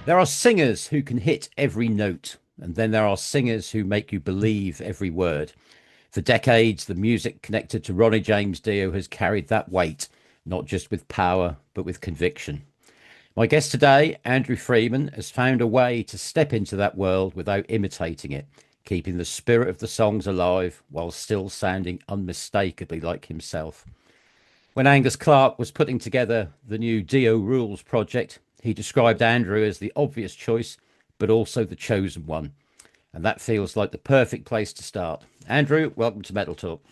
There are singers who can hit every note, and then there are singers who make you believe every word. For decades, the music connected to Ronnie James Dio has carried that weight, not just with power, but with conviction. My guest today, Andrew Freeman, has found a way to step into that world without imitating it, keeping the spirit of the songs alive while still sounding unmistakably like himself. When Angus Clark was putting together the new DIO Rules project, he described Andrew as the obvious choice, but also the chosen one. And that feels like the perfect place to start. Andrew, welcome to Metal Talk.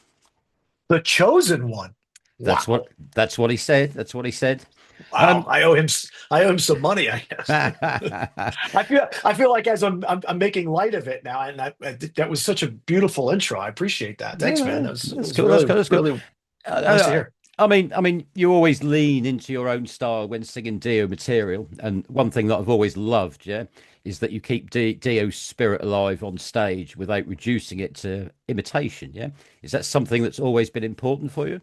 The chosen one. That's Wow. what that's what he said. That's what he said. Wow. Um, I owe him some money, I guess. I feel like as I'm making light of it now, and that was such a beautiful intro. I appreciate that. Thanks, man. yeah, It that's was cool. That's really, cool. That's cool. really Uh, nice to uh, hear. I mean, you always lean into your own style when singing Dio material, and one thing that I've always loved, yeah, is that you keep Dio's spirit alive on stage without reducing it to imitation. Yeah, is that something that's always been important for you?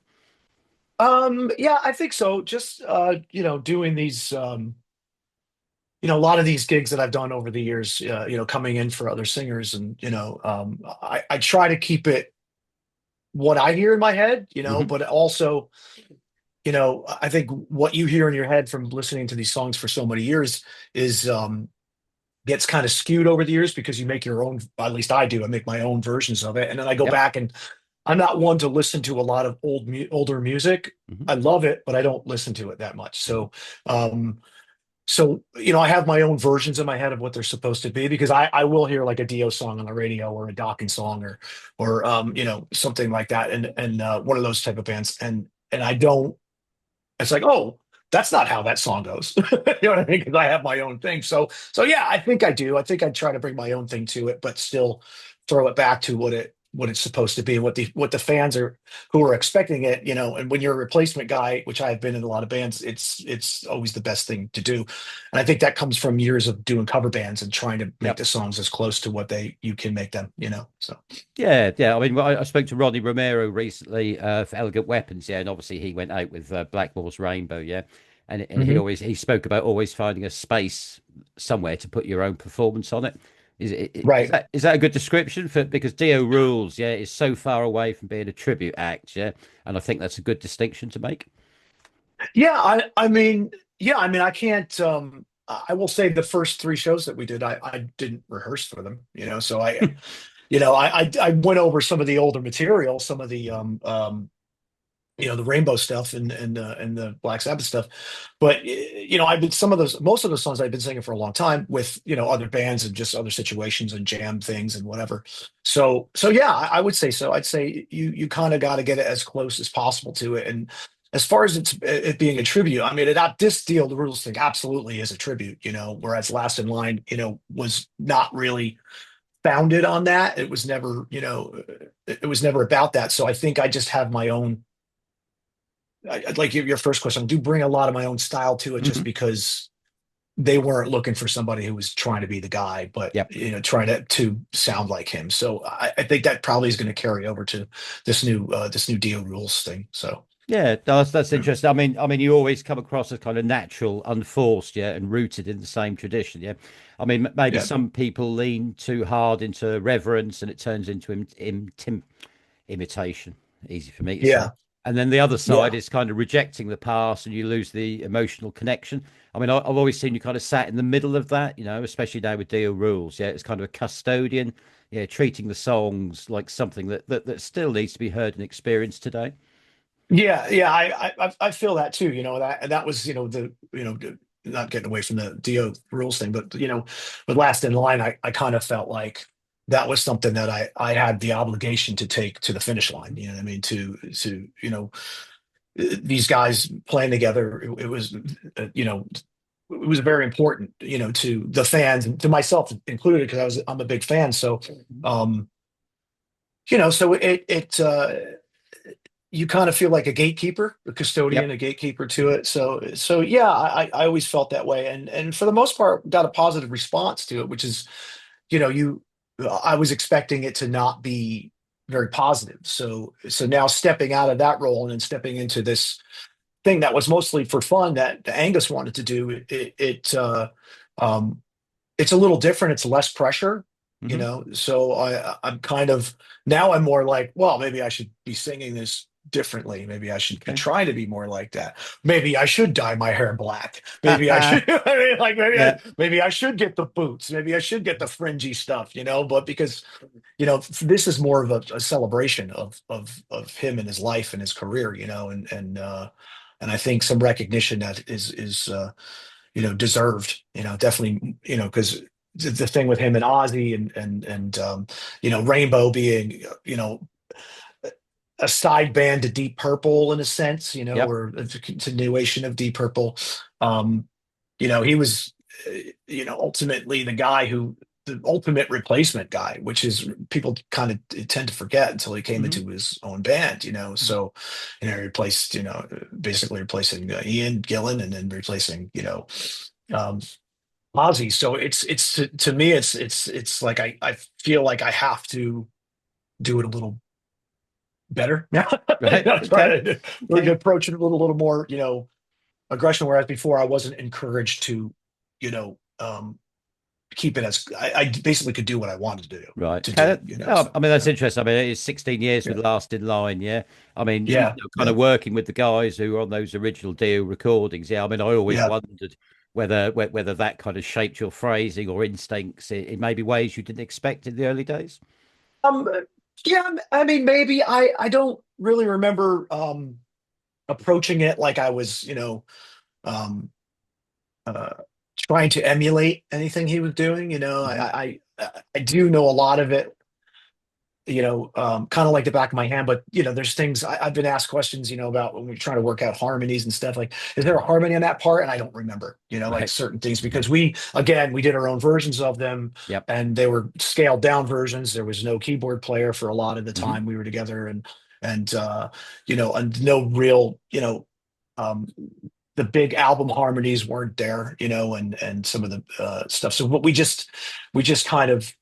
Yeah, I think so. Just doing these a lot of these gigs that I've done over the years, coming in for other singers, and I try to keep it what I hear in my head, Hmm. but also I think what you hear in your head from listening to these songs for so many years is gets kind of skewed over the years because you make your own, at least I do. I make my own versions of it. And then I go Yep. back, and I'm not one to listen to a lot of older music. Hmm. I love it, but I don't listen to it that much. Um, I have my own versions in my head of what they're supposed to be, because I will hear like a Dio song on the radio, or a Dokken song, or something like that, and one of those type of bands, and I don't. It's like, oh, that's not how that song goes. You know what I mean? Because I have my own thing. So yeah, I think I do. I think I try to bring my own thing to it, but still throw it back to what it's supposed to be, and what the fans are who are expecting it. And when you're a replacement guy, which I've been in a lot of bands, it's always the best thing to do. And I think that comes from years of doing cover bands and trying to make Yep. the songs as close to what they you can make them. So Yeah, yeah. I mean, I spoke to Ronnie Romero recently for Elegant Weapons, yeah, and obviously he went out with Blackmore's Rainbow, yeah, and he Mhm. always he spoke about always finding a space somewhere to put your own performance on it. Is Right. that a good description for because Dio Rules, yeah, is so far away from being a tribute act, yeah, and I think that's a good distinction to make. Yeah, I mean, I can't. I will say the first three shows that we did, I didn't rehearse for them. So I went over some of the older material, some of the Rainbow stuff, and the Black Sabbath stuff. But I've been most of the songs I've been singing for a long time with other bands and just other situations and jam things and whatever. So yeah, I would say so. I'd say you kind of got to get it as close as possible to it. And as far as it being a tribute, I mean, this deal, the rules thing, absolutely is a tribute. Whereas Last in Line, was not really founded on that. It was never about that. So I think I just have my own. I'd like your first question. I do bring a lot of my own style to it, just Hmm. because they weren't looking for somebody who was trying to be the guy, but Yep. trying to sound like him. So I think that probably is going to carry over to this new Deal Rules thing. So Yeah, that's yeah. interesting. I mean, you always come across as kind of natural, unforced, yeah, and rooted in the same tradition, yeah. I mean, maybe Yeah. some people lean too hard into reverence, and it turns into imitation. Easy for me to say. Yeah. And then the other Yeah. side is kind of rejecting the past, and you lose the emotional connection. I mean, I've always seen you kind of sat in the middle of that, especially now with Deal Rules. Yeah, it's kind of a custodian, yeah, treating the songs like something that still needs to be heard and experienced today. Yeah, yeah, I feel that too. That was not getting away from the DO rules thing, but with Last in Line, I kind of felt like that was something that I had the obligation to take to the finish line. You know what I mean? To these guys playing together, it was very important, to the fans and to myself included, because I'm a big fan. So um, so it you kind of feel like a gatekeeper, a custodian, Yep. a gatekeeper to it. So yeah, I always felt that way, and for the most part, got a positive response to it, which is, you I was expecting it to not be very positive. So now stepping out of that role and then stepping into this thing that was mostly for fun that Angus wanted to do, it um, it's a little different. It's less pressure, Hmm. So I'm kind of now I'm more like, well, maybe I should be singing this differently. Maybe I should be Okay. trying to be more like that. Maybe I should dye my hair black. Maybe I should, I mean, like Yeah. maybe I should get the boots. Maybe I should get the fringy stuff, But because this is more of a celebration of him and his life and his career, and I think some recognition that is deserved, definitely, because the thing with him and Ozzy and Rainbow being, a side band to Deep Purple in a sense, Yep. or a continuation of Deep Purple. Um, he was, ultimately the ultimate replacement guy, which is people kind of tend to forget until he came Hmm. into his own band, So, he replaced, basically replacing Ian Gillan and then replacing, um, Ozzy. So it's to me, it's like I feel like I have to do it a little better now. Right. Okay. Try to we're Okay. gonna approach it a little more, aggression. Whereas before I wasn't encouraged to, you know, keep it as I basically could do what I wanted Right. to Okay. do, Oh, So I mean, that's interesting. I mean, it's 16 years yeah, with Last in Line. Yeah. I mean, yeah, kind yeah, of working with the guys who were on those original Dio recordings. Yeah. I mean, I always yeah. wondered whether that kind of shaped your phrasing or instincts in maybe ways you didn't expect in the early days. Um, yeah. I mean, maybe I don't really remember approaching it like I was, um, uh, trying to emulate anything he was doing. Hmm. I do know a lot of it, kind of like the back of my hand. But there's things I've been asked questions, about when we're trying to work out harmonies and stuff. Like, is there a harmony on that part? And I don't remember, like Right. certain things because we did our own versions of them, Yep. and they were scaled down versions. There was no keyboard player for a lot of the Hmm. time we were together, and no real, um, the big album harmonies weren't there, and some of the stuff. So what we just kind of,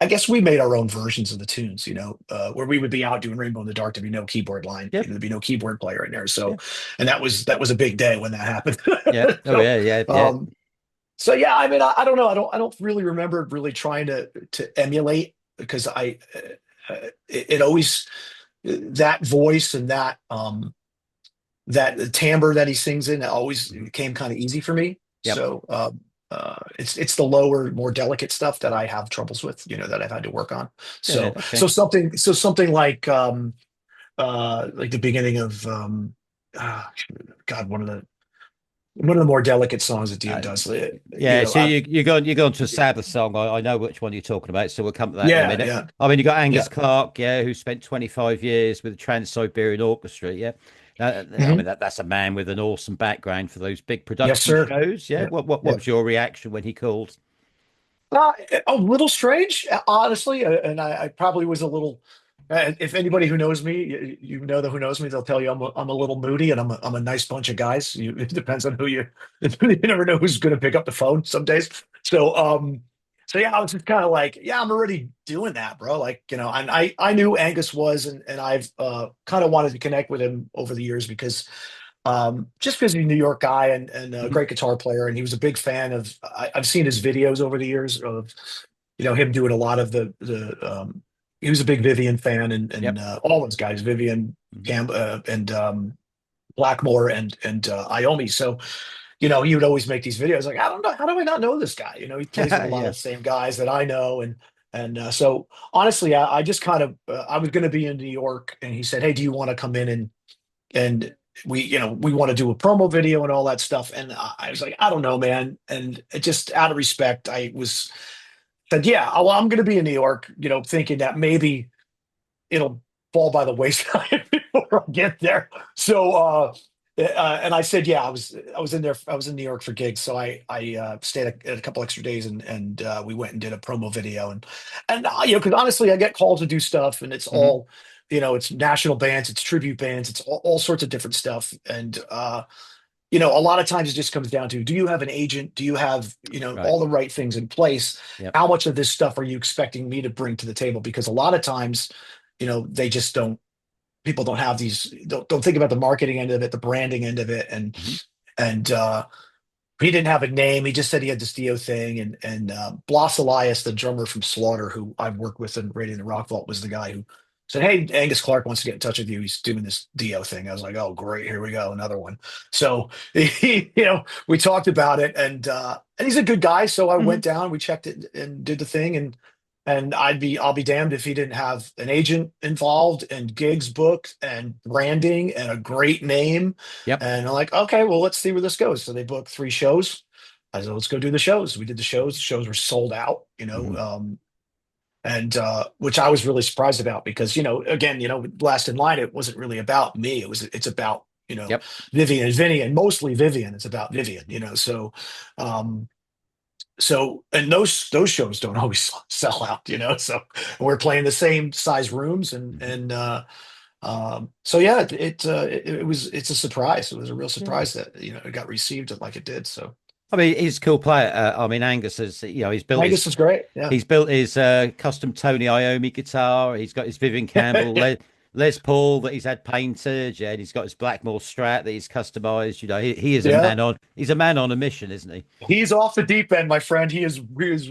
I guess we made our own versions of the tunes, where we would be out doing Rainbow in the Dark. There'd be no keyboard line, Yep. there'd be no keyboard player in there. Yeah. So, and that was a big day when that happened. Yeah. Oh, So, yeah. Yeah. Yeah. um, so yeah, I mean, I don't know. I don't really remember really trying to emulate because it always that voice and that timbre that he sings in, it always Mhm. came kind of easy for me. Yep. So it's the lower, more delicate stuff that I have troubles with, that I've had to work on. Yeah. So Okay. so something like the beginning of God, one of the more delicate songs that Dio Uh, does. yeah, so you're going to a sadder song. I know which one you're talking about, so we'll come to that in a Yeah, minute. yeah, I mean, you got yeah. Angus Clark, yeah, who spent 25 years with the Trans-Siberian Orchestra, yeah. I Mhm. mean that's a man with an awesome background for those big Yes, production sir. shows, yeah. Yeah, What yeah. was your reaction when he called? Uh, a little strange, honestly, and I probably was a little. If anybody who knows me, who knows me, they'll tell you I'm a little moody, and I'm a nice bunch of guys. It depends on who you. You never know who's going to pick up the phone some days. So yeah, I was just kind of like, yeah, I'm already doing that, bro. Like, and I knew Angus was, and I've kind of wanted to connect with him over the years because just because he's a New York guy and a Mhm. great guitar player, and he was a big fan of. I've seen his videos over the years of him doing a lot of the. He was a big Vivian fan, and Yep. all those guys, Vivian, Mhm. Cam, and Blackmore and Iommi. So he would always make these videos. Like, I don't know, how do I not know this guy? He plays with a lot Yeah. of the same guys that I know, and so honestly, I just kind of I was going to be in New York, and he said, "Hey, do you want to come in and we want to do a promo video and all that stuff." And I was like, I don't know, man. And it just out of respect, I was said, yeah, well, I'm going to be in New York, thinking that maybe it'll fall by the wayside before I get there. So, and I said, yeah, I was in there. I was in New York for gigs, so I stayed a couple extra days, and we went and did a promo video, and because honestly, I get called to do stuff, and it's Hmm. all, it's national bands, it's tribute bands, it's all sorts of different stuff, and a lot of times it just comes down to, do you have an agent? Do you have, Right. all the right things in place? Yep. How much of this stuff are you expecting me to bring to the table? Because a lot of times, they just don't, people don't have these, don't think about the marketing end of it, the branding end of it. And, Hmm. and, he didn't have a name. He just said he had this Dio thing, and Blas Elias, the drummer from Slaughter, who I've worked with in Radio the Rock Vault, was the guy who said, "Hey, Angus Clark wants to get in touch with you. He's doing this Dio thing." I was like, "Oh, great, here we go, another one." So we talked about it, and he's a good guy. So I Hmm. went down, we checked it, and did the thing, and I'll be damned if he didn't have an agent involved and gigs booked and branding and a great name. Yep. And I'm like, okay, well, let's see where this goes. So they booked 3 shows. I said, let's go do the shows. We did the shows. The shows were sold out, Hmm. and which I was really surprised about because, again, Last in Line, it wasn't really about me. It's about, Yep. Vivian and Vinny, and mostly Vivian. It's about Vivian, um, and those shows don't always sell out, so we're playing the same size rooms, Hmm. so yeah, it's a surprise. It was a real Yeah. surprise that it got received like it did. So I mean, he's a cool player. I mean, Angus has, he's built his Angus is great. Yeah. custom Tony Iommi guitar. He's got his Vivian Campbell Les Paul that he's had painted. Yeah, and he's got his Blackmore Strat that he's customized. He is a Yeah. he's a man on a mission, isn't he? He's off the deep end, my friend. He is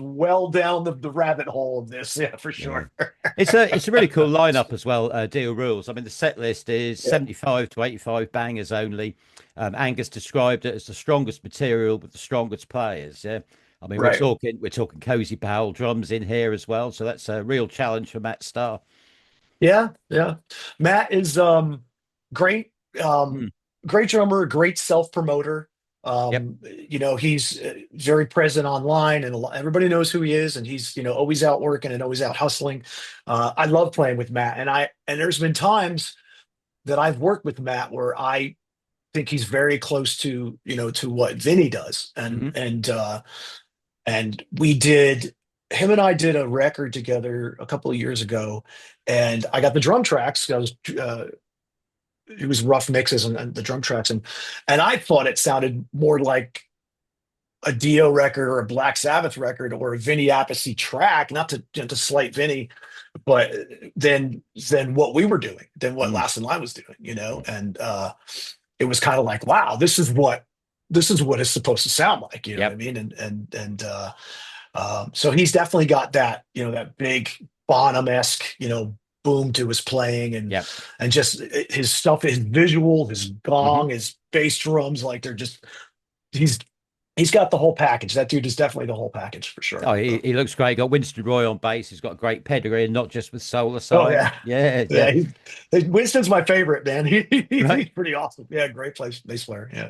well down the rabbit hole of this. Yeah, for Yeah. sure. It's a really cool lineup as well. DIO Rules. I mean, the set list is Yeah. 75 to 85 bangers only. Angus described it as the strongest material with the strongest players. Yeah. I mean, Right. we're talking cozy barrel drums in here as well. So that's a real challenge for Matt Starr. Yeah. Yeah. Matt is great. Um, Mm. Great drummer, great self promoter. Yep. He's very present online, and everybody knows who he is, and he's always out working and always out hustling. I love playing with Matt, and there's been times that I've worked with Matt where I think he's very close to what Vinny does, Hmm. and we did him and I did a record together a couple of years ago, and I got the drum tracks. It was rough mixes and the drum tracks, and I thought it sounded more like a Dio record or a Black Sabbath record or a Vinny Appice track, not to slight Vinny, but than what we were doing, than what Mm. Last in Line was doing, and it was kind of like, wow, this is what it's supposed to sound like, you know what I Yep. mean? And so he's definitely got that, that big Bonham-esque, boom to his playing, Yep. and just his stuff, his visual, his Hmm. gong, his bass drums, like they're just he's he's got the whole package. That dude is definitely the whole package for sure. Oh, he looks great. Got Winston Roy on bass. He's got a great pedigree, and not just with solar Oh sides. yeah, Yeah. Yeah. yeah. Winston's my favorite, man. Right. He's pretty awesome. Yeah, great bass player. Yeah.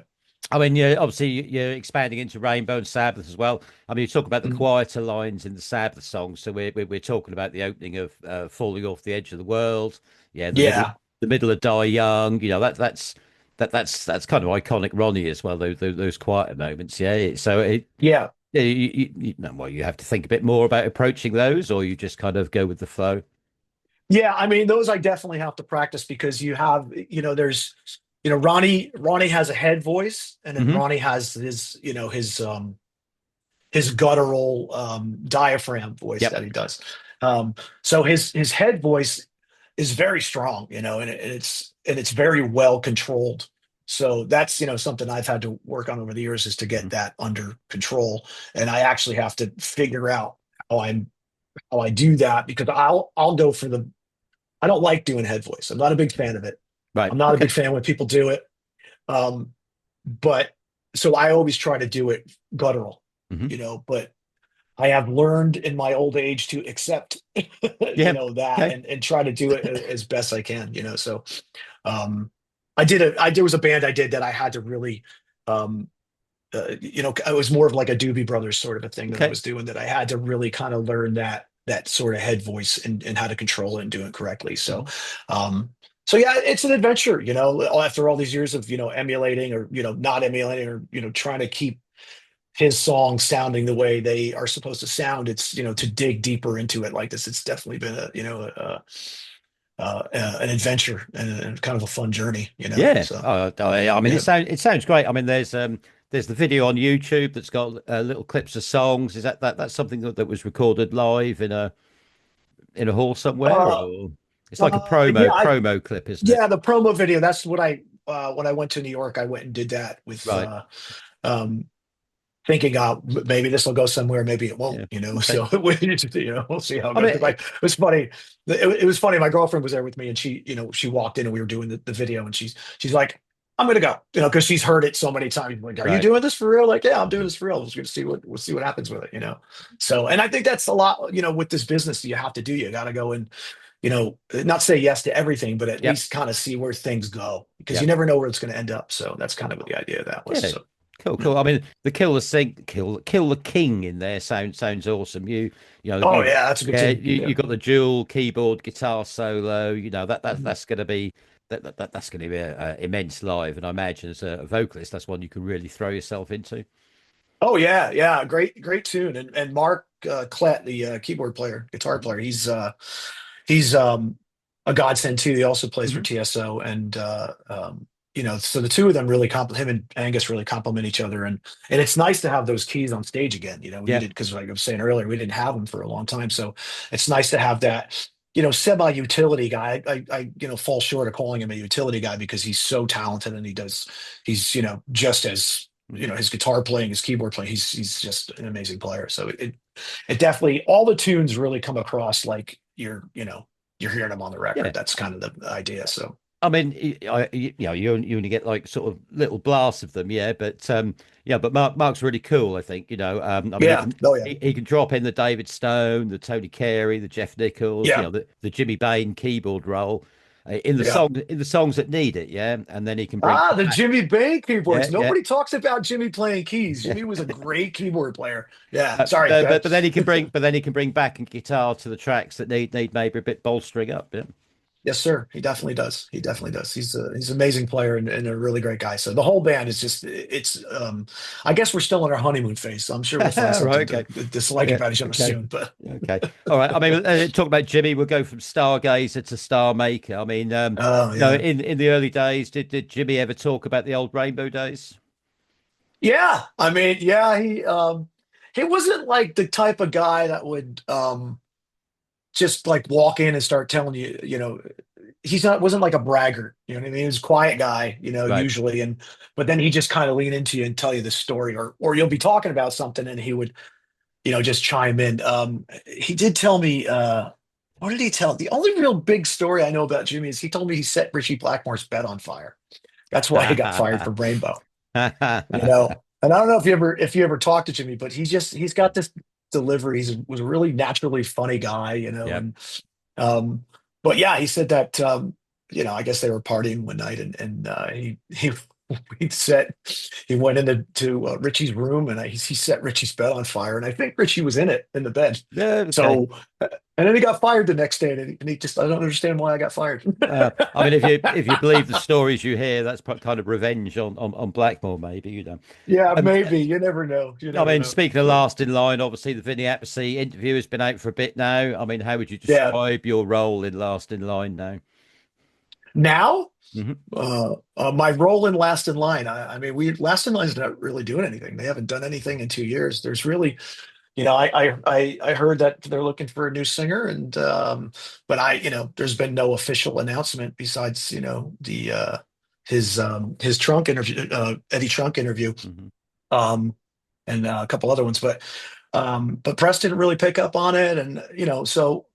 I mean, you're expanding into Rainbow and Sabbath as well. I mean, you talk about the Mhm. quieter lines in the Sabbath songs. So we're talking about the opening of "Falling Off the Edge of the World." Yeah, Yeah. the middle of Die Young. That's kind of iconic Ronnie as well. Those quieter moments. Yeah. So Yeah. well, you have to think a bit more about approaching those, or you just kind of go with the flow. Yeah, I mean, those I definitely have to practice because there's, Ronnie has a head voice, and then Hmm. Ronnie has his guttural diaphragm voice Yep. that he does. So his head voice is very strong, and it's very well controlled. So that's something I've had to work on over the years is to get Mhm. that under control, and I actually have to figure out how I'm how I do that because I'll go for the I don't like doing head voice. I'm not a big fan of it. Right. I'm not a Okay. big fan when people do it. Um, but so I always try to do it guttural, Hmm. but I have learned in my old age to accept, Yeah. that Okay. and try to do it as best I can, So um, there was a band I did that I had to really, um, it was more of like a Doobie Brothers sort of a thing that I Okay. was doing that I had to really kind of learn that sort of head voice and how to control it and do it correctly. So, Mhm. um, so yeah, it's an adventure, after all these years of, emulating or, not emulating or, trying to keep his songs sounding the way they are supposed to sound. It's, to dig deeper into it like this. It's definitely been an adventure and kind of a fun journey, Yeah. so I mean, yeah. it sounds great. I mean, there's the video on YouTube that's got little clips of songs. Is that's something that was recorded live in a hall somewhere, Uh, or it's like a yeah, promo clip, isn't it? yeah, the promo video. That's what I when I went to New York, I went and did that with Right. um thinking, maybe this will go somewhere, maybe it won't, Yeah. Okay. So we'll see how it I goes. mean, But like, it was funny. It was funny. My girlfriend was there with me, and she walked in, and we were doing the video, and she's like, I'm gonna go, because she's heard it so many times. Like, are you right. doing this for real? Like, yeah, I'm doing this for real. We're gonna see we'll see what happens with it. So, and I think that's a lot, with this business that you have to do. You got to go and, not say yes to everything, but at Yep. least kind of see where things go, because you Yep. never know where it's going to end up. So that's kind of what the idea of that was. Yeah. So, Cool, yeah. cool. I mean, the kill the king in there sounds awesome. Oh yeah, that's a good yeah, tune. you Yeah. got the dual keyboard guitar solo. Mhm. That's going to be that's going to be a immense live, and I imagine as a vocalist, that's one you can really throw yourself into. Oh yeah, yeah, great tune. And Mark Klett, the keyboard player, guitar player, he's a godsend too. He also plays for Hmm. TSO, and so the two of them really him and Angus really complement each other, and it's nice to have those keys on stage again. We Yeah, needed, because like I was saying earlier, we didn't have them for a long time, so it's nice to have that. Semi-utility guy. I fall short of calling him a utility guy because he's so talented, and he's just as his guitar playing, his keyboard playing. He's just an amazing player. So it definitely, all the tunes really come across like you're hearing them on the yeah. record. That's kind of the idea. So I mean, you only get like sort of little blasts of them, yeah. But Mark's really cool. I think I mean, yeah, oh yeah, he can drop in the David Stone, the Tony Carey, the Jeff Nichols, yeah, the Jimmy Bain keyboard role in the yeah. songs that need it, yeah. And then he can bring Ah, the back, Jimmy Bain keyboards. yeah, yeah. Nobody talks about Jimmy playing keys. Jimmy was a great keyboard player. Yeah, sorry, go ahead. But then he can bring back a guitar to the tracks that need maybe a bit bolstering up. Yeah. Yes, sir. He definitely does. He definitely does. He's an amazing player, and a really great guy. So the whole band is just it's I guess we're still in our honeymoon phase, so I'm sure we'll find something Right. to Okay. dislike Yeah. about each other Okay. soon. But Okay. All right. I mean, talk about Jimmy. We'll go from stargazer to star maker. I mean, oh yeah. in the early days, did Jimmy ever talk about the old Rainbow days? Yeah. I mean, yeah, he wasn't like the type of guy that would just like walk in and start telling you, he's not wasn't like a braggart, you know what I mean? He was a quiet guy, Right. usually, and but then he just kind of lean into you and tell you the story, or you'll be talking about something and he would, just chime in. He did tell me, what did he tell? The only real big story I know about Jimmy is he told me he set Richie Blackmore's bed on fire. That's why he got fired from Rainbow. And I don't know if you ever talked to Jimmy, but he's got this delivery. Was a really naturally funny guy, Yep. and um, but yeah, he said that I guess they were partying one night, and he he went into Richie's room, and he set Richie's bed on fire, and I think Richie was in the bed. Yeah. Okay. So, and then he got fired the next day, and he just, I don't understand why I got fired. I mean, if you believe the stories you hear, that's kind of revenge on Blackmore, maybe. Yeah, Um, maybe. You never know. You I never mean, know. speaking of But last in line, obviously the Vinny Appice interview has been out for a bit now. I mean, how would you yeah, describe your role in Last in Line now? now. Hmm. My role in Last in Line. I mean, we Last in Line is not really doing anything. They haven't done anything in 2 years. There's really, I heard that they're looking for a new singer, and but there's been no official announcement besides the his Trunk interview, Eddie Trunk interview, Hmm. um, and a couple other ones, but press didn't really pick up on it, and so.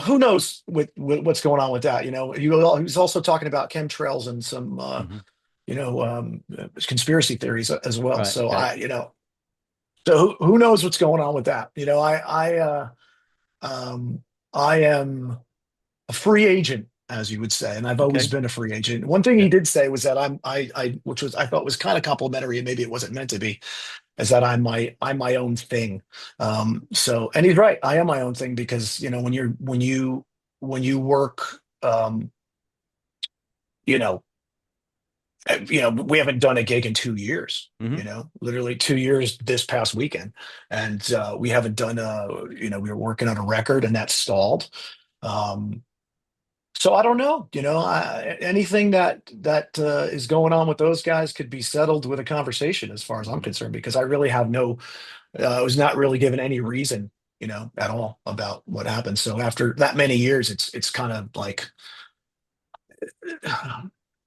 Who knows with what's going on with that? He was also talking about chemtrails and some Hmm. conspiracy theories as well. Right. So Okay. so who knows what's going on with that? Um, I am a free agent, as you would say, and I've always Okay. been a free agent. One thing Yeah. he did say was that which was I thought was kind of complimentary, and maybe it wasn't meant to be, is that I'm my own thing. And he's right. I am my own thing because when you work, you know, we haven't done a gig in 2 years. Hmm. Literally 2 years this past weekend, and we haven't done we were working on a record and that stalled. Um, so I don't know. Anything that is going on with those guys could be settled with a conversation, as far as I'm Hmm. concerned, because I really have no. I was not really given any reason, at all about what happened. So after that many years, it's kind of like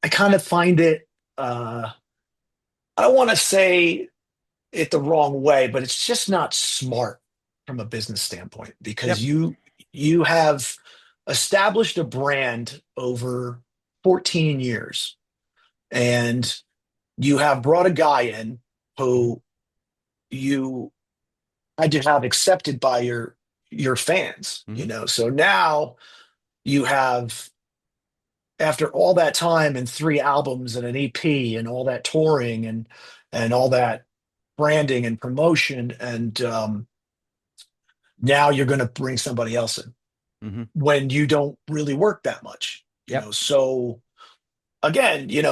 I kind of find it. I don't want to say. it the wrong way, but it's just not smart from a business standpoint because Yep. you have established a brand over 14 years and you have brought a guy in Mhm. who you had to have accepted by your fans, Mhm. So now you have, after all that time and three albums and an EP and all that touring and all that branding and promotion, and now you're going to bring somebody else in Mhm. when you don't really work that much, Yep. So again, I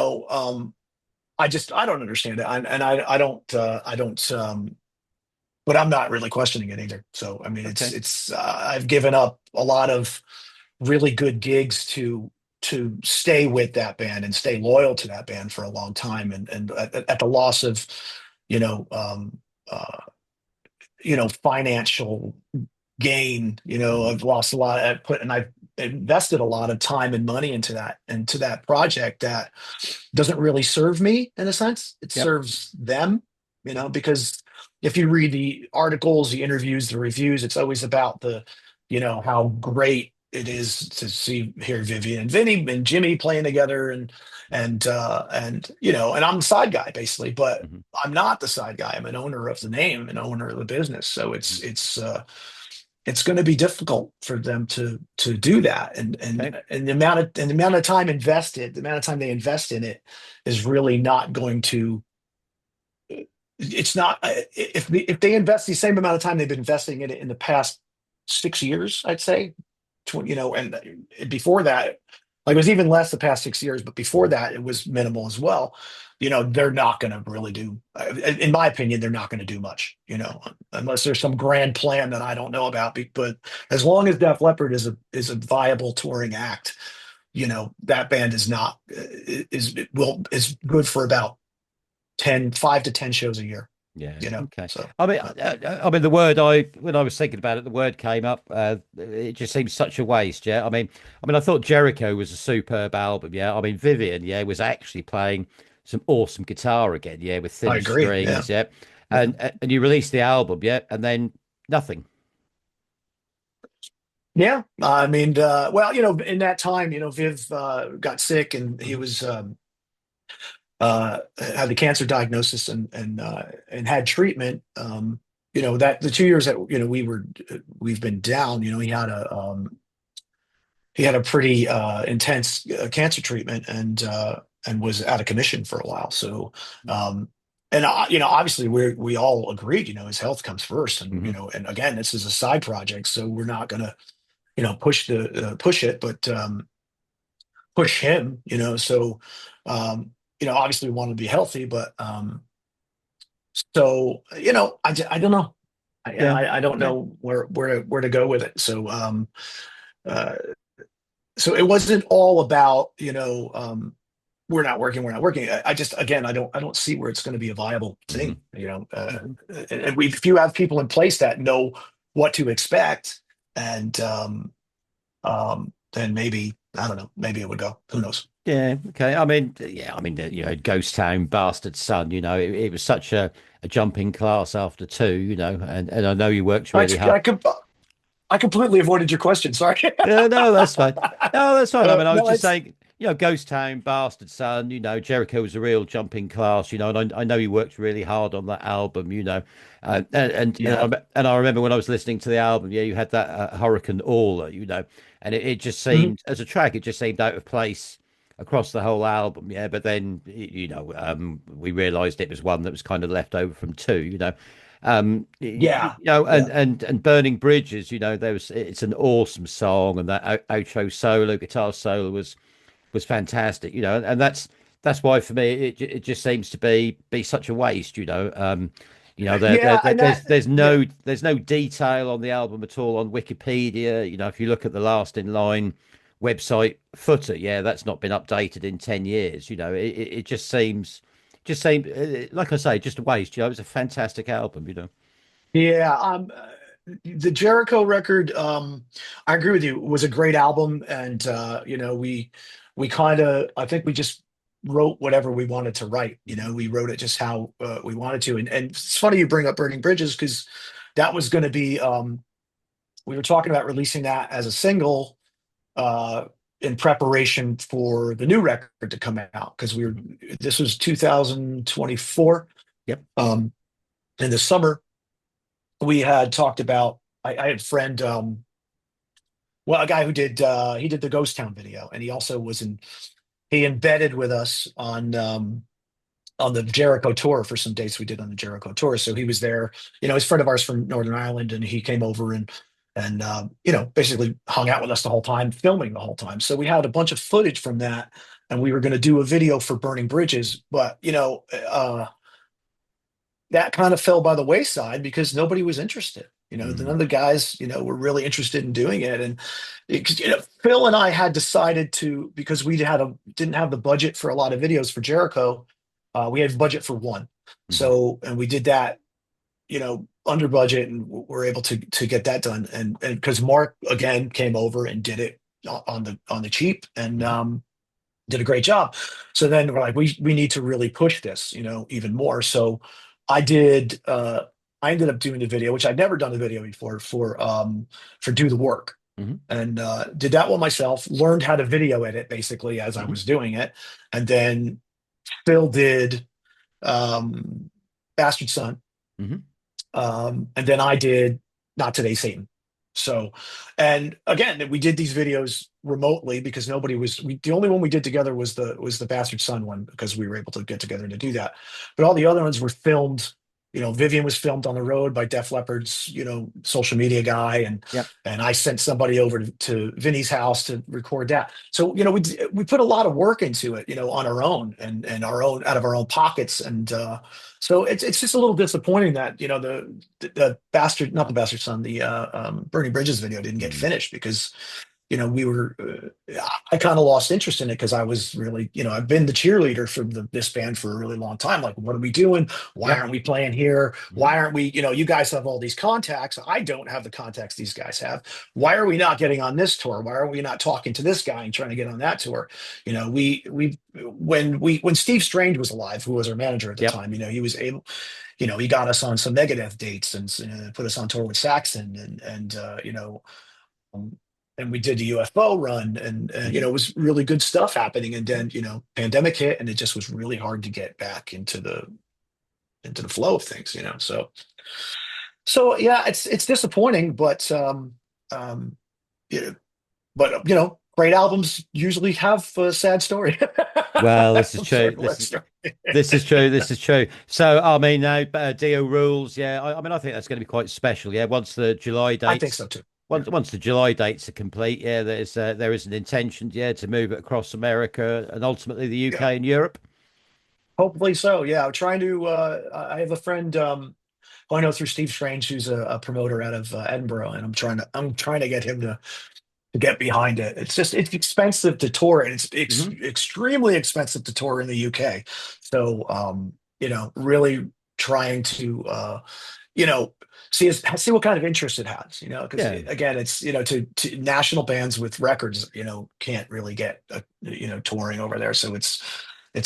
don't understand it, and I don't, but I'm not really questioning it either. So I mean, Okay. it's I've given up a lot of really good gigs to stay with that band and stay loyal to that band for a long time, and at the loss of, you know, uh, financial gain. Mhm. I've lost a lot. I've invested a lot of time and money into that project that doesn't really serve me in a sense. It Yep. serves them, because if you read the articles, the interviews, the reviews, it's always about how great it is to hear Vivian and Vinny and Jimmy playing together, and I'm the side guy basically, but Mhm. I'm not the side guy. I'm an owner of the name, I'm an owner of the business. So Mhm. it's going to be difficult for them to do that, and Okay. and and the amount of time invested, the amount of time they invest in it is really not going to. It's not, if they invest the same amount of time they've been investing in it in the past 6 years, I'd say, and before that, like, it was even less the past 6 years, but before that it was minimal as well. They're not going to really do, in my opinion, they're not going to do much, unless there's some grand plan that I don't know about. But as long as Def Leppard is a viable touring act, that band is not is good for about 5 to 10 shows a year, Yeah. you know. Okay. So I mean, I mean, the word when I was thinking about it, the word came up. It just seems such a waste. Yeah. I thought Jericho was a superb album. Yeah. I mean, Vivian, yeah, was actually playing some awesome guitar again. Yeah, with I thin agree. Yeah. strings. Yeah. Yeah. And you released the album. Yeah, and then nothing. Yeah. I mean, well, in that time, Viv got sick, and he Hmm. was had the cancer diagnosis, and had treatment. That the 2 years that we've been down, he had a pretty intense cancer treatment, and was out of commission for a while. So, um, and obviously we all agreed, his health comes first, and Hmm. and again, this is a side project, so we're not gonna push it, but push him. So, obviously we want to be healthy, but so, I don't know. I, Yeah. I I don't Okay. know where to go with it. So, uh, so it wasn't all about, we're not working. I just, again, I don't see where it's going to be a viable Hmm. thing. Hmm. And if you have people in place that know what to expect, and then maybe, I don't know, maybe it would go. Who knows? Yeah. Okay. I mean, yeah. I mean, Ghost Town, Bastard Son. It was such a jumping class after two. And I know you worked I, really hard. I, com- I completely avoided your question. Sorry. Yeah, no, that's fine. No, that's fine. I mean, I was No, just it's. saying, Ghost Town, Bastard Son, Jericho was a real jumping class, and I know he worked really hard on that album, Yeah. and I remember when I was listening to the album, yeah, you had that Hurricane Aula, and it just Mhm. seemed, as a track, it just seemed out of place across the whole album, yeah. But then, we realized it was one that was kind of left over from two, Yeah. and Yeah. and burning bridges, it's an awesome song, and that outro solo, guitar solo was fantastic, and that's why for me it just seems to be such a waste, Yeah. And yeah. there's no detail on the album at all on Wikipedia. If you look at the last in line website footer, yeah, that's not been updated in 10 years. It just seems like I say, just a waste. It was a fantastic album. Yeah. The Jericho record, I agree with you, was a great album. And, we kind of, I think we just wrote whatever we wanted to write. We wrote it just how we wanted to. And it's funny you bring up Burning Bridges because that was going to be, we were talking about releasing that as a single uh, in preparation for the new record to come out because this was 2024. Yep. In the summer, we had talked about, I had a friend, well, a guy who did, he did the Ghost Town video, and he also he embedded with us on the Jericho tour for some dates we did on the Jericho tour. So he was there, he's a friend of ours from Northern Ireland, and he came over and basically hung out with us the whole time, filming the whole time. So we had a bunch of footage from that, and we were going to do a video for Burning Bridges, but that kind of fell by the wayside because nobody was interested. None of the guys, were really interested in doing it. And Phil and I had decided to, because we didn't have the budget for a lot of videos for Jericho. We had budget for one. So, and we did that, under budget, and we're able to get that done. And because Mark again came over and did it on the cheap and did a great job. So then we're like, we need to really push this, even more. So I did, I ended up doing the video, which I'd never done a video before for Do the Work. And did that one myself, learned how to video edit basically as I was doing it. And then Phil did Bastard Son. And then I did Not Today, Satan. So, and again, we did these videos remotely because the only one we did together was the Bastard Son one because we were able to get together to do that. But all the other ones were filmed. Vivian was filmed on the road by Def Leppard's, social media guy. And I sent somebody over to Vinny's house to record that. So, we put a lot of work into it, on our own and out of our own pockets. And so it's just a little disappointing that, the Bastard, not the Bastard Son, the Burning Bridges video didn't get finished because we were, I kind of lost interest in it because I was really, I've been the cheerleader for this band for a really long time. Like, what are we doing? Why aren't we playing here? Why aren't we, you guys have all these contacts. I don't have the contacts these guys have. Why are we not getting on this tour? Why are we not talking to this guy and trying to get on that tour? When Steve Strange was alive, who was our manager at the time, he was able, he got us on some Megadeth dates and put us on tour with Saxon and we did the UFO run and it was really good stuff happening. And then, pandemic hit and it just was really hard to get back into the flow of things, So yeah, it's disappointing, but, great albums usually have a sad story. Well, this is true. This is true. This is true. So, I mean, now DIO Rules. Yeah, I mean, I think that's going to be quite special. Yeah, once the July dates. I think so too. Once the July dates are complete, there is an intention, to move it across America and ultimately the UK and Europe. Hopefully so. Yeah, I'm trying to. I have a friend who I know through Steve Strange, who's a promoter out of Edinburgh, and I'm trying to get him to get behind it. It's expensive to tour, and it's extremely expensive to tour in the UK. So, really trying to, see what kind of interest it has, because again, it's, to national bands with records, can't really get, touring over there. So it's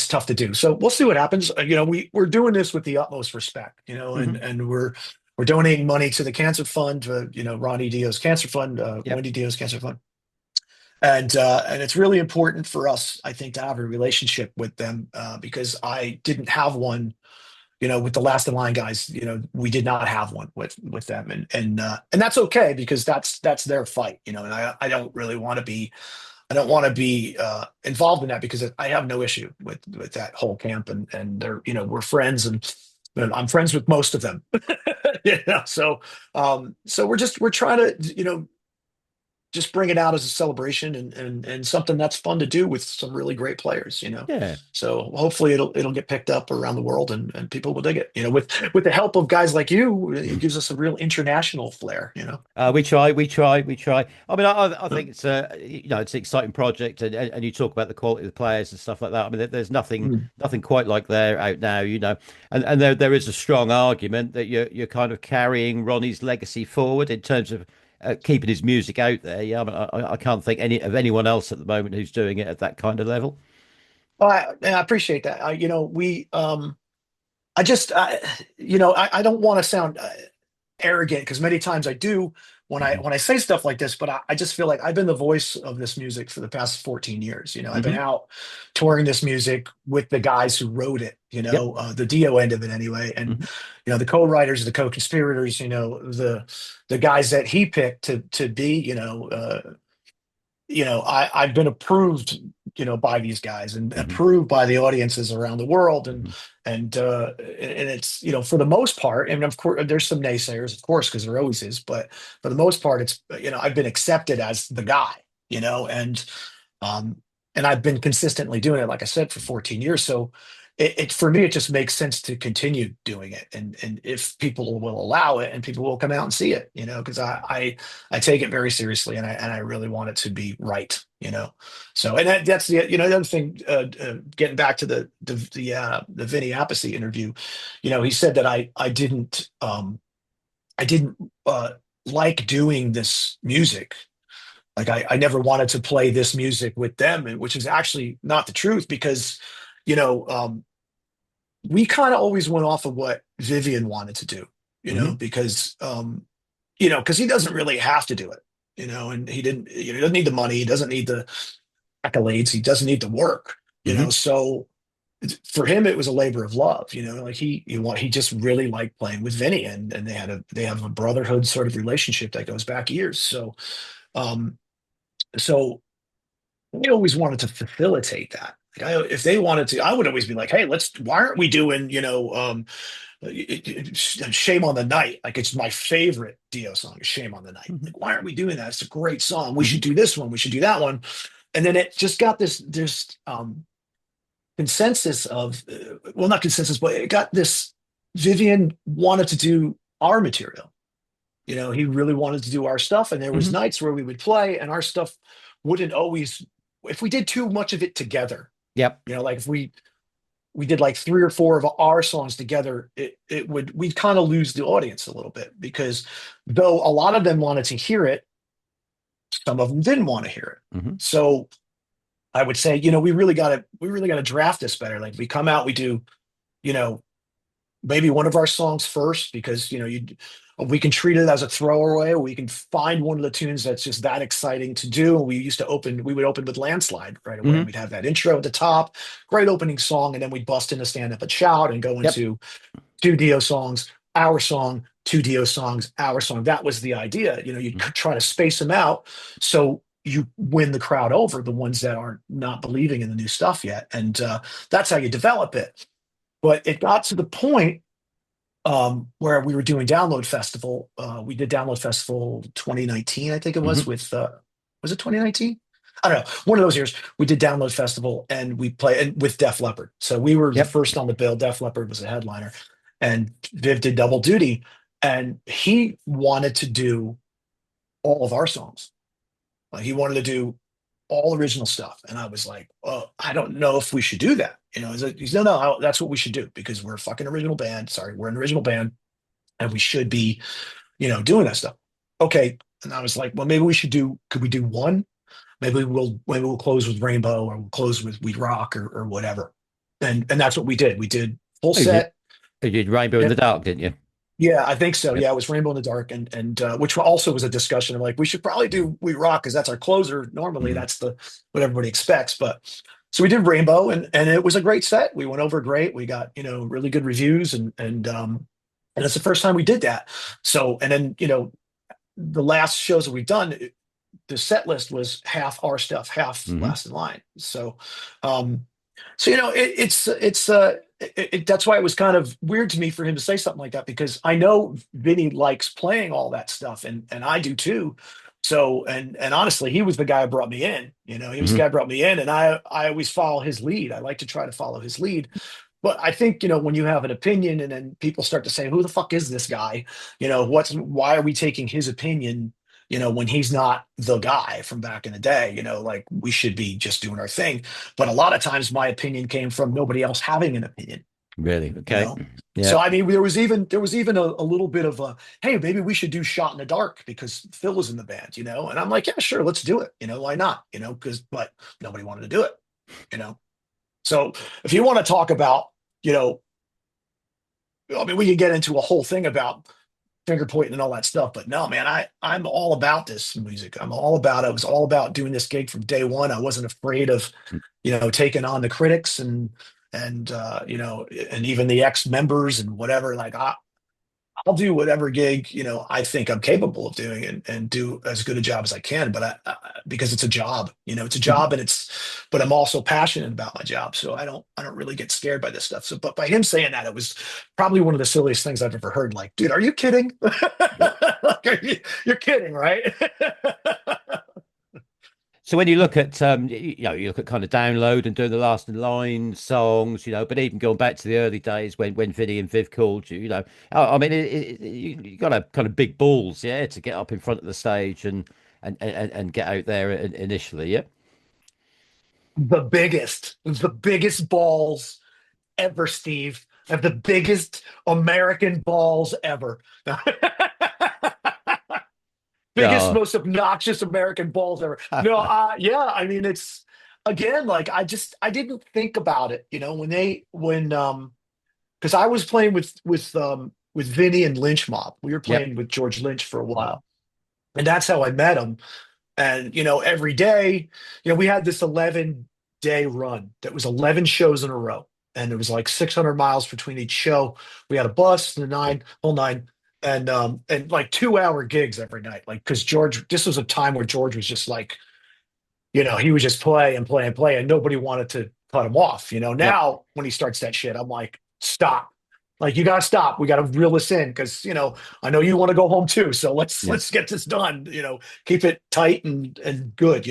tough to do. So we'll see what happens. We're doing this with the utmost respect, and we're donating money to the cancer fund, Ronnie Dio's cancer fund, Wendy Dio's cancer fund. And it's really important for us, I think, to have a relationship with them because I didn't have one, with the Last in Line guys. We did not have one with them, and that's okay because that's their fight, and I don't really want to be. I don't want to be involved in that because I have no issue with that whole camp, and they're, we're friends, and I'm friends with most of them. So we're trying to, just bring it out as a celebration and something that's fun to do with some really great players, Yeah. So hopefully it'll get picked up around the world and people will dig it, with the help of guys like you. It gives us a real international flair. We try. I mean, I think it's it's an exciting project, and you talk about the quality of the players and stuff like that. I mean, there's nothing quite like there out now, and there is a strong argument that you're kind of carrying Ronnie's legacy forward in terms of keeping his music out there. Yeah, I mean, I can't think of anyone else at the moment who's doing it at that kind of level. And I appreciate that. I just, I don't want to sound arrogant because many times I do when I Hmm. when I say stuff like this, but I just feel like I've been the voice of this music for the past 14 years. I've been Hmm. out touring this music with the guys who wrote it, Yep. the Dio end of it anyway, and Hmm. the co-writers, the co-conspirators, the guys that he picked to be, I've been approved, by these guys and Hmm. approved by the audiences around the world, and Hmm. it's, for the most part, and of course there's some naysayers, of course, because there always is, but for the most part, it's, I've been accepted as the guy, and um, I've been consistently doing it, like I said, for 14 years. So for me, it just makes sense to continue doing it. And if people will allow it and people will come out and see it, because I take it very seriously, and I really want it to be right, So, and that's the other thing, getting back to the Vinny Appice interview, he said that I didn't uh, like doing this music. Like I never wanted to play this music with them, and which is actually not the truth because, you know, um, we kind of always went off of what Vivian wanted to do, Hmm. because he doesn't really have to do it, and he didn't, he doesn't need the money, he doesn't need the accolades, he doesn't need the work, Hmm. so for him it was a labor of love, like he just really liked playing with Vinny, and they have a brotherhood sort of relationship that goes back years. Um, so I always wanted to facilitate that. Like if they wanted to, I would always be like, "Hey, why aren't we doing, Shame on the Night?" Like it's my favorite Dio song, Shame on the Night. Hmm. Like, why aren't we doing that? It's a great song. We Hmm. should do this one. We should do that one. And then it just got this consensus of, well, not consensus, but it got this. Vivian wanted to do our material. He really wanted to do our stuff, and there was Hmm. nights where we would play, and our stuff wouldn't always. If we did too much of it together, Yep. like if we did like three or four of our songs together, we'd kind of lose the audience a little bit because though a lot of them wanted to hear it, some of them didn't want to hear it. Hmm. So I would say, we really got to draft this better. Like we come out, we do, you know, maybe one of our songs first because we can treat it as a throwaway. We can find one of the tunes that's just that exciting to do. We would open with Landslide right away. Hmm. We'd have that intro at the top, great opening song, and then we'd bust into Stand Up and Shout and go Yep. into two Dio songs, our song, two Dio songs, our song. That was the idea. You'd Hmm. try to space them out so you win the crowd over, the ones that aren't not believing in the new stuff yet, and that's how you develop it. But it got to the point where we were doing Download Festival. We did Download Festival 2019, I think it was it 2019? I don't know. One of those years we did Download Festival and we played and with Def Leppard. So we were the Yep. first on the bill. Def Leppard was a headliner, and Viv did double duty. And he wanted to do all of our songs. Like he wanted to do all original stuff. And I was like, "Oh, I don't know if we should do that." He's like, no, that's what we should do because we're a fucking original band. Sorry, we're an original band and we should be, doing that stuff. Okay. And I was like, well, could we do one? Maybe we'll close with Rainbow or we'll close with We Rock or whatever. And that's what we did. We did full Oh, you did. set. You did Rainbow in Yeah, the Dark, didn't you? yeah, I think so. Yep. Yeah, it was Rainbow in the Dark, and which also was a discussion of like we should probably do We Rock because that's our closer. Normally, Hmm. that's the what everybody expects. But so we did Rainbow, and it was a great set. We went over great. We got really good reviews, and it's the first time we did that. So and then the last shows that we've done, the set list was half our stuff, half Hmm. Last in Line. Um, so that's why it was kind of weird to me for him to say something like that because I know Vinny likes playing all that stuff and I do too. So and honestly, he was the guy who brought me in. He was the Hmm. guy who brought me in, and I always follow his lead. I like to try to follow his lead. But I think when you have an opinion and then people start to say, "Who the fuck is this guy?" Why are we taking his opinion? When he's not the guy from back in the day, like we should be just doing our thing. But a lot of times my opinion came from nobody else having an opinion, Really? you Okay. know? Yeah. So I mean, there was even a little bit of a, hey, maybe we should do Shot in the Dark because Phil was in the band, and I'm like, yeah, sure, let's do it. Why not? Because but nobody wanted to do it, you know. So if you want to talk about, you know, I mean, we could get into a whole thing about finger pointing and all that stuff, but no, man, I'm all about this music. I'm all about it. I was all about doing this gig from day one. I wasn't afraid of, taking on the critics and and even the ex members and whatever. Like I'll do whatever gig, I think I'm capable of doing and do as good a job as I can. But because it's a job, it's a job but I'm also passionate about my job. So I don't really get scared by this stuff. So, but by him saying that, it was probably one of the silliest things I've ever heard. Like, dude, are you kidding? You're kidding, right? So when you look at you look at kind of download and doing the last in line songs, but even going back to the early days when Vinny and Viv called you, I mean, you got to kind of big balls, yeah, to get up in front of the stage and get out there initially, yeah. The biggest balls ever, Steve. I have the biggest American balls ever. Biggest, Oh, most obnoxious American balls ever. No, yeah, I mean, it's again, like I didn't think about it, because I was playing with Vinny and Lynch Mob. We were yep, playing with George Lynch for a while, and that's how I met him. And every day, we had this 11-day run that was 11 shows in a row, and there was like 600 miles between each show. We had a bus, the whole nine, and like 2-hour gigs every night. Like because George, this was a time where George was just like, he would just play and play and play, and nobody wanted to cut him off. yep, Now when he starts that shit, I'm like, stop. Like you gotta stop. We gotta reel this in because I know you want to go home too. So yeah, let's get this done. Keep it tight and good.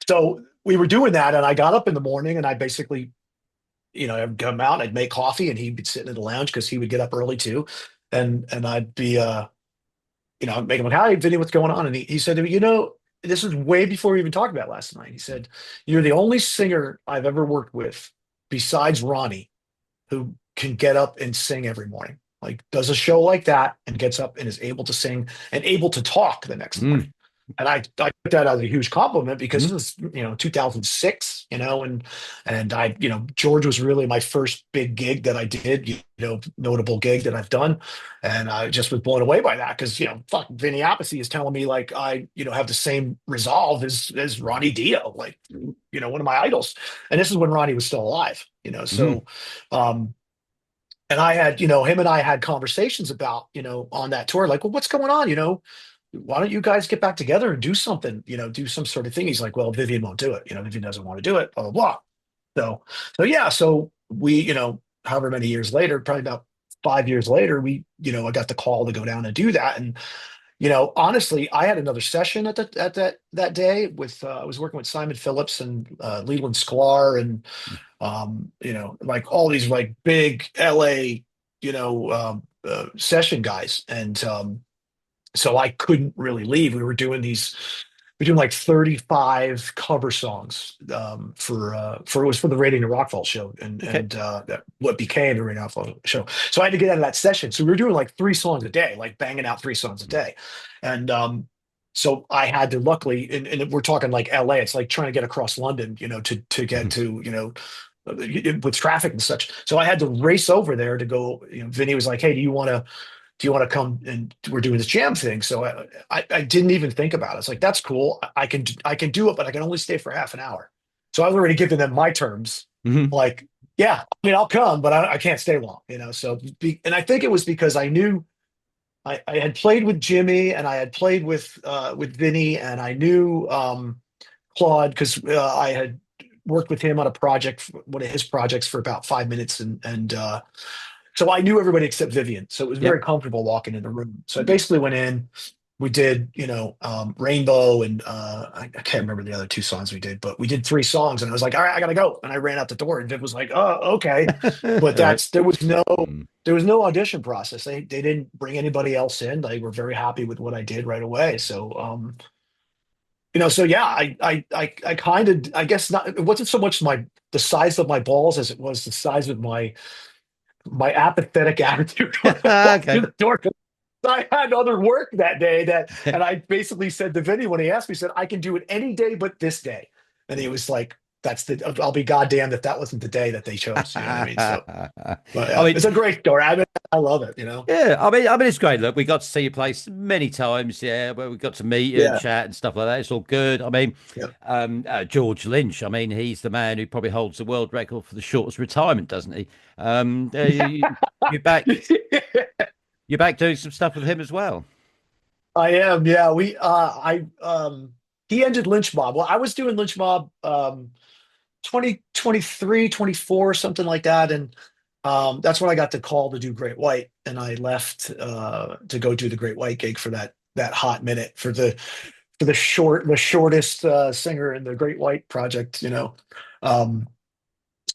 So we were doing that, and I got up in the morning, and I basically, I'd come out, I'd make coffee, and he'd be sitting in the lounge because he would get up early too, and I'd be I'd make him like, "Hi, Vinny, what's going on?" And he said to me, this was way before we even talked about last night. He said, "You're the only singer I've ever worked with besides Ronnie who can get up and sing every morning. Like does a show like that and gets up and is able to sing and able to talk the next morning." mm, And I took that as a huge compliment because mm, this was, 2006, and George was really my first big gig that I did, notable gig that I've done. And I just was blown away by that because, fuck, Vinny Appice is telling me like I, have the same resolve as Ronnie Dio, like, one of my idols. And this is when Ronnie was still alive, mm, so, um, and I had, him and I had conversations about, on that tour, like, well, what's going on? Why don't you guys get back together and do something, do some sort of thing? He's like, well, Vivian won't do it. Vivian doesn't want to do it, blah, blah, blah. So yeah, so we, however many years later, probably about 5 years later, I got the call to go down and do that. And, honestly, I had another session at that day with, I was working with Simon Phillips and Leland Sklar and, like all these like big LA, session guys. And, so I couldn't really leave. We're doing like 35 cover songs for it was for the Rating the Rockfall show and okay, what became the Rating the Rockfall show. So I had to get out of that session. So we were doing like 3 songs a day, like banging out 3 songs a day. And so I had to luckily, and we're talking like LA, it's like trying to get across London, to get mhm, to, with traffic and such. So I had to race over there to go, Vinny was like, hey, do you want to come and we're doing this jam thing? So I didn't even think about it. It's like, that's cool. I can do it, but I can only stay for half an hour. So I was already giving them my terms. mhm, Like, yeah, I mean, I'll come, but I can't stay long, So, and I think it was because I knew I had played with Jimmy and I had played with Vinny and I knew Claude because I had worked with him on a project, one of his projects for about 5 minutes and so I knew everybody except Vivian. So it was very yep, comfortable walking in the room. So I basically went in, we did, Rainbow and I can't remember the other 2 songs we did, but we did 3 songs and I was like, all right, I gotta go. And I ran out the door and Viv was like, oh, okay. But all right, mm, there was no audition process. They didn't bring anybody else in. They were very happy with what I did right away. So so yeah, I kind of I guess not it wasn't so much the size of my balls as it was the size of my apathetic attitude when I walked through okay, the door. 'Cause I had other work that day and I basically said to Vinny when he asked me, he said, I can do it any day but this day. And he was like, I'll be goddamned if that wasn't the day that they chose. You know what I mean? So, I but yeah, mean, it's a great story. I mean, I love it. yeah, I mean, it's great. Look, we got to see your place many times. Yeah, where we got to meet you and Yeah, chat and stuff like that. It's all good. I mean, yeah. George Lynch. I mean, he's the man who probably holds the world record for the shortest retirement, doesn't he? You back, you're back doing some stuff with him as well. I am. Yeah, he ended Lynch Mob. Well, I was doing Lynch Mob 2023, 24, something like that. And that's when I got the call to do Great White. And I left to go do the Great White gig for that hot minute for the shortest singer in the Great White project, Um,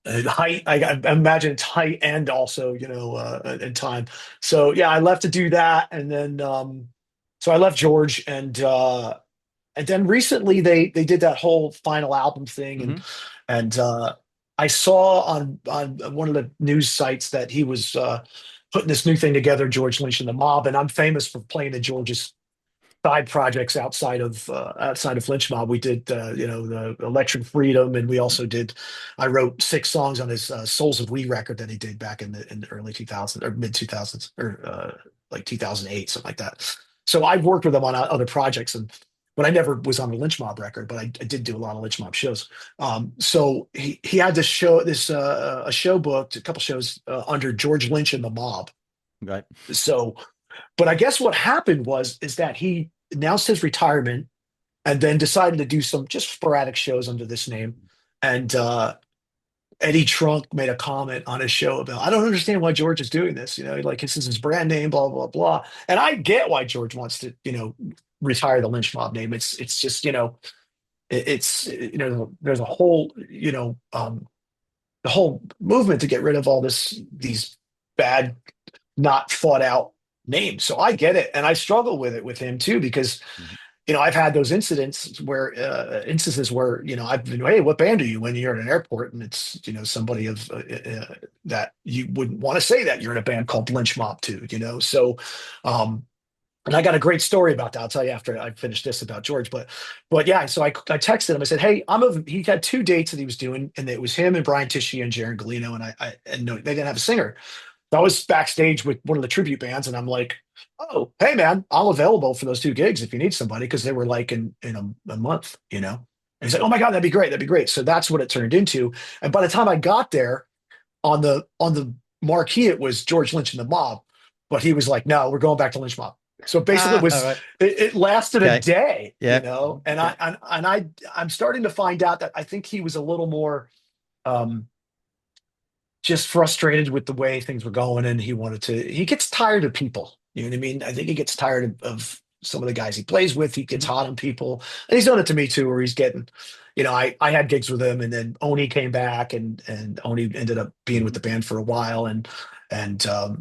height, I imagine it's height and also, in time. So yeah, I left to do that. And then so I left George and then recently they did that whole final album thing Hmm. and I saw on one of the news sites that he was putting this new thing together, George Lynch and the Mob, and I'm famous for playing in George's side projects outside of Lynch Mob. We did the Electric Freedom, and we also did. I wrote 6 songs on his Souls of We record that he did back in the early 2000s or mid 2000s or like 2008, something like that. So I've worked with him on other projects, and but I never was on the Lynch Mob record, but I did do a lot of Lynch Mob shows. So he had this a show booked, a couple shows under George Lynch and the Mob. Right. So but I guess what happened is that he announced his retirement and then decided to do some just sporadic shows under this name. And Eddie Trunk made a comment on his show about, I don't understand why George is doing this. Like this is his brand name, blah, blah, blah. And I get why George wants to, retire the Lynch Mob name. It's just, there's a whole, the whole movement to get rid of all these bad, not thought out names. So I get it, and I struggle with it with him too because Mhm. I've had those instances where I've been, hey, what band are you when you're at an airport and it's somebody of that you wouldn't want to say that you're in a band called Lynch Mob too, so. And I got a great story about that. I'll tell you after I finish this about George. But yeah, so I texted him. I said, "Hey, he had 2 dates that he was doing, and it was him and Brian Tisci and Jaron Galino, and no, they didn't have a singer. I was backstage with one of the tribute bands, and I'm like, "Oh, hey man, I'm available for those 2 gigs if you need somebody," because they were like in a month. And he's like, "Oh my god, that'd be great, that'd be great." So that's what it turned into. And by the time I got there, on the marquee, it was George Lynch and the Mob, but he was like, "No, we're going back to Lynch Mob." So basically, All right. it lasted a Okay. day, Yeah. and Yeah. I'm starting to find out that I think he was a little more. Um, just frustrated with the way things were going, and he gets tired of people. You know what I mean? I think he gets tired of some of the guys he plays with. He gets Mhm. hot on people, and he's done it to me too, where he's getting, I had gigs with him, and then Oni came back, and Oni ended up being with Mhm. the band for a while, and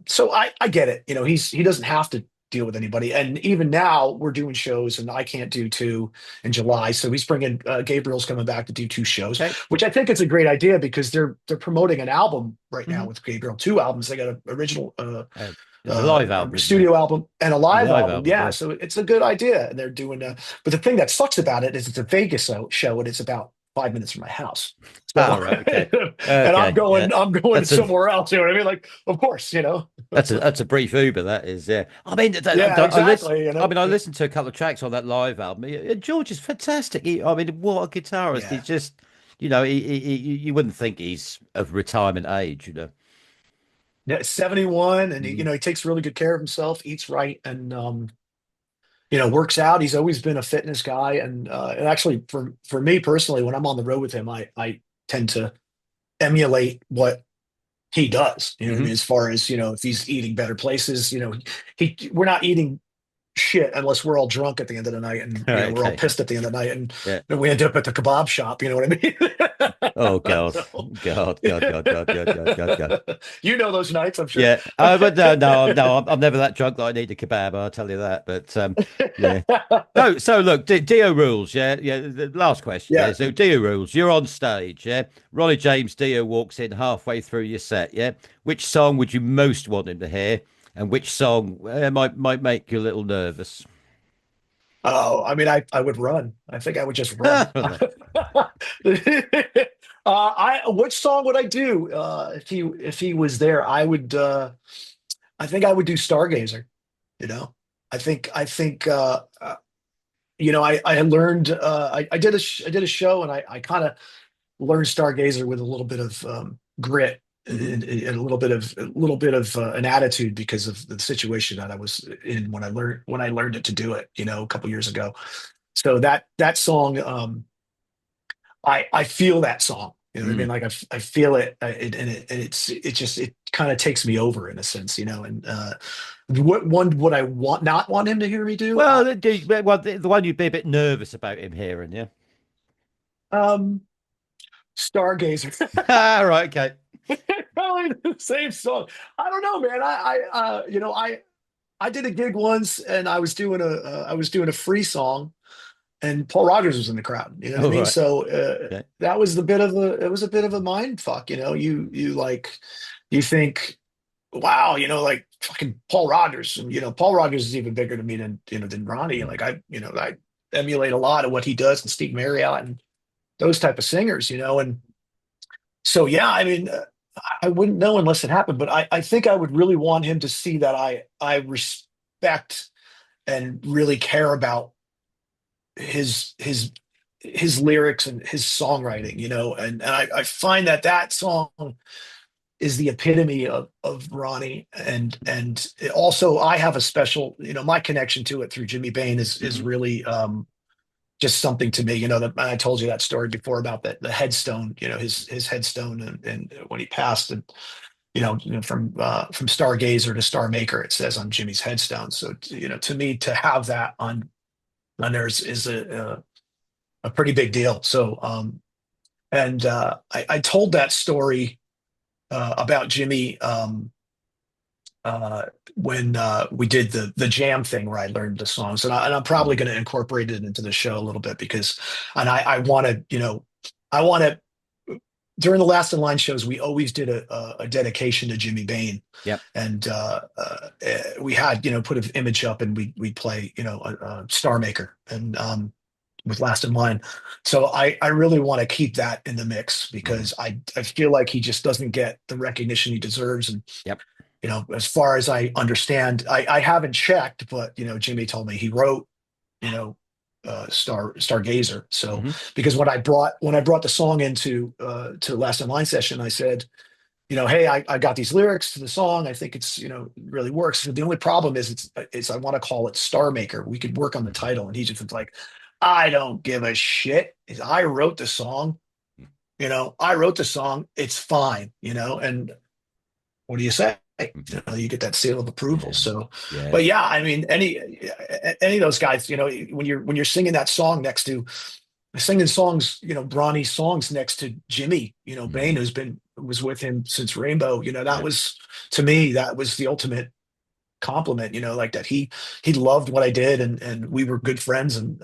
so I get it. He doesn't have to deal with anybody, and even now we're doing shows, and I can't do 2 in July, so he's bringing Gabriel's coming back to do 2 shows, Okay. which I think is a great idea because they're promoting an album right now Mhm. with Gabriel, 2 albums. They got an original A live album, isn't it? studio album and a A live live album. album. Yeah, Yeah. so it's a good idea. And they're doing but the thing that sucks about it is it's a Vegas show and it's about 5 minutes from my house. Oh, So right. Okay. and Okay. Yeah. I'm going That's a somewhere else. You know what I mean? Like, of course. that's a brief Uber. That is. Yeah. I mean, Yeah, I listen. exactly. I mean, I listened to a couple of tracks on that live album. George is fantastic. I mean, what a guitarist. Yeah. He's just, you wouldn't think he's of retirement age. Yeah, 71, and he, Mhm. he takes really good care of himself, eats right, and works out. He's always been a fitness guy, and actually, for me personally, when I'm on the road with him, I tend to emulate what he does. You know what I Mhm. mean? As far as if he's eating better places, we're not eating shit unless we're all drunk at the end of the night, and we're all Okay. pissed at the end of the night, and Yeah. then we end up at the kebab shop. You know what I Oh mean? God. So, God. God. God. God. God. God. God. God. those nights, I'm sure. Yeah. But no, no, no. I'm never that drunk that I need a kebab. I'll tell you that. But yeah. No. So look, Dio rules. Yeah. Yeah. The last question. Yeah. Yeah. So Dio rules. You're on stage. Yeah. Ronnie James Dio walks in halfway through your set. Yeah. Which song would you most want him to hear, and which song might make you a little nervous? Oh, I mean, I would run. I think I would just run. I Which song would I do if he was there? I think I would do Stargazer. You know, I think I had learned I did a show and I kind of learned Stargazer with a little bit of grit Hmm. and a little bit of an attitude because of the situation that I was in when I learned it to do it, a couple years ago. So that song, I feel that song. You know what I mean? Mm. Like I feel it, and it kind of takes me over in a sense, And what one would I not want him to hear me do? Well, the one you'd be a bit nervous about him hearing, yeah. Um, Stargazer. Ah, right, okay. Probably the same song. I don't know, man. I did a gig once, and I was doing a free song, and Paul Rogers was in the crowd. You know what I All mean? right. So Okay. that was the bit of a it was a bit of a mind fuck. You like you think, wow, like fucking Paul Rogers, and Paul Rogers is even bigger to me than Ronnie. Mm. Like I emulate a lot of what he does, and Steve Marriott and those type of singers, and so yeah, I mean, I wouldn't know unless it happened, but I think I would really want him to see that I respect and really care about his lyrics and his songwriting, and I find that song is the epitome of Ronnie, and also I have a special, my connection to it through Jimmy Bain is Hmm. really just something to me. I told you that story before about the headstone, his headstone, and when he passed, and from Stargazer to Star Maker, it says on Jimmy's headstone. So to me, to have that on there is a pretty big deal. So and I told that story about Jimmy uh, when we did the jam thing where I learned the songs, and I'm probably Mm. going to incorporate it into the show a little bit because, and I want to, I want to. During the Last in Line shows, we always did a dedication to Jimmy Bain, Yep. and we had put an image up, and we play a Star Maker and with Last in Line. So I really want to keep that in the mix Hmm. because I feel like he just doesn't get the recognition he deserves, and Yep. as far as I understand, I haven't checked, but Jimmy told me he wrote, Stargazer. So Hmm. because when I brought the song into to the Last in Line session, I said, hey, I got these lyrics to the song. I think it's really works. The only problem is it's I want to call it Star Maker. We could work on the title, and he just was like, I don't give a shit. I wrote the song. I wrote the song. It's fine. And what do you say? You get that seal of approval. Yeah. So, Yeah. but yeah, I mean, any of those guys, when you're singing that song next to singing songs, Bronny's songs next to Jimmy, Bain, Mm. was with him since Rainbow. That Yeah. was to me that was the ultimate compliment. Like that he loved what I did, and we were good friends, and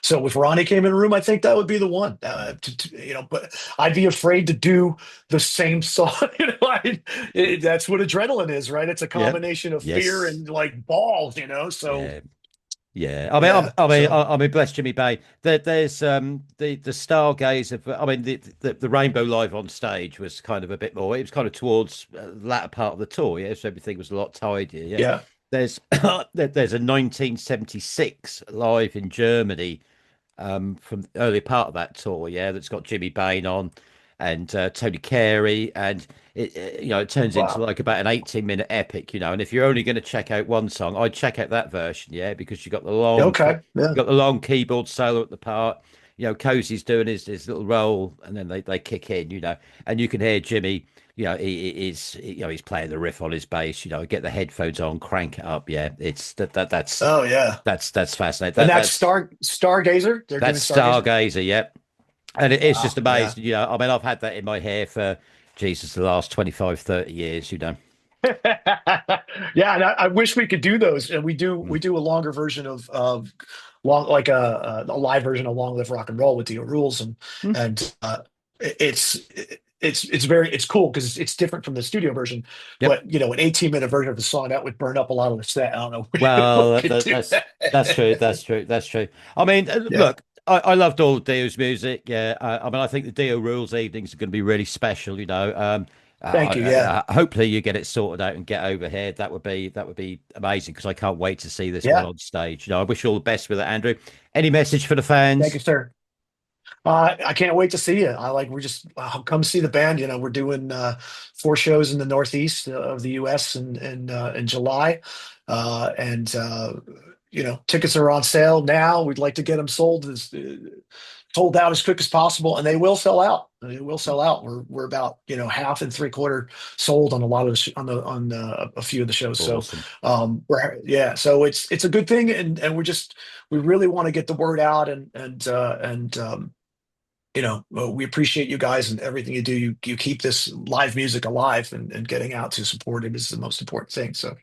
so if Ronnie came in the room, I think that would be the one. Mm. But I'd be afraid to do the same song. That's what adrenaline is, right? It's a Yeah. combination of fear Yes. and like balls. So Yeah. Yeah, I mean, yeah, so I mean, bless Jimmy Bay. There's the stargaze of, I mean, the Rainbow Live on stage was kind of a bit more. It was kind of towards the latter part of the tour, yeah. So everything was a lot tidier, yeah. yeah. There's there's a 1976 live in Germany from the early part of that tour, yeah, that's got Jimmy Bain on and Tony Carey, and it turns into Wow. like about an 18-minute epic, and if you're only going to check out one song, I'd check out that version, yeah, because you got the Okay. you Yeah. got the long keyboard solo at the part. Cozy's doing his little roll, and then they kick in, and you can hear Jimmy. He's playing the riff on his bass. Get the headphones on, crank it up. Yeah, it's Oh yeah. that's fascinating. And that's That's Stargazer. They're doing that's Stargazer. Stargazer, yep. And it's just Wow. Yeah. amazing. I mean, I've had that in my hair for Jesus, the last 25, 30 years. Yeah, and I wish we could do those. And we Mm. do a longer version of long like a live version of Long Live Rock and Roll with DIO Rules, and Mm. and it's it's cool because it's different from the studio version. Yep. But an 18-minute version of the song that would burn up a lot of the set. I don't know if we Well, could do that's that. true. That's true. That's true. I mean, Yeah. look, I loved all of Dio's music. Yeah, I mean, I think the Dio Rules evenings are going to be really special. Thank you. Yeah. Hopefully you get it sorted out and get over here. That would be amazing because I can't wait to see this one Yeah. on stage. I wish you all the best with it, Andrew. Any message for the Thank you, fans? sir. I can't wait to see you. We're just come see the band. We're doing 4 shows in the Northeast of the U.S. in July, and tickets are on sale now. We'd like to get them sold out as quick as possible, and they will sell out. They will sell out. We're about half and three-quarter sold on a lot of a few of the shows. So Awesome. so it's a good thing, and we really want to get the word out, we appreciate you guys and everything you do. You keep this live music alive, and getting out to support it is the most important thing. So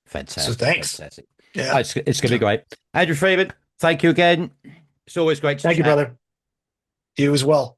Fantastic. thanks. Fantastic. Yeah. It's going to be great. Andrew Freeman, thank you again. It's always great to Thank you, chat. brother. You as well.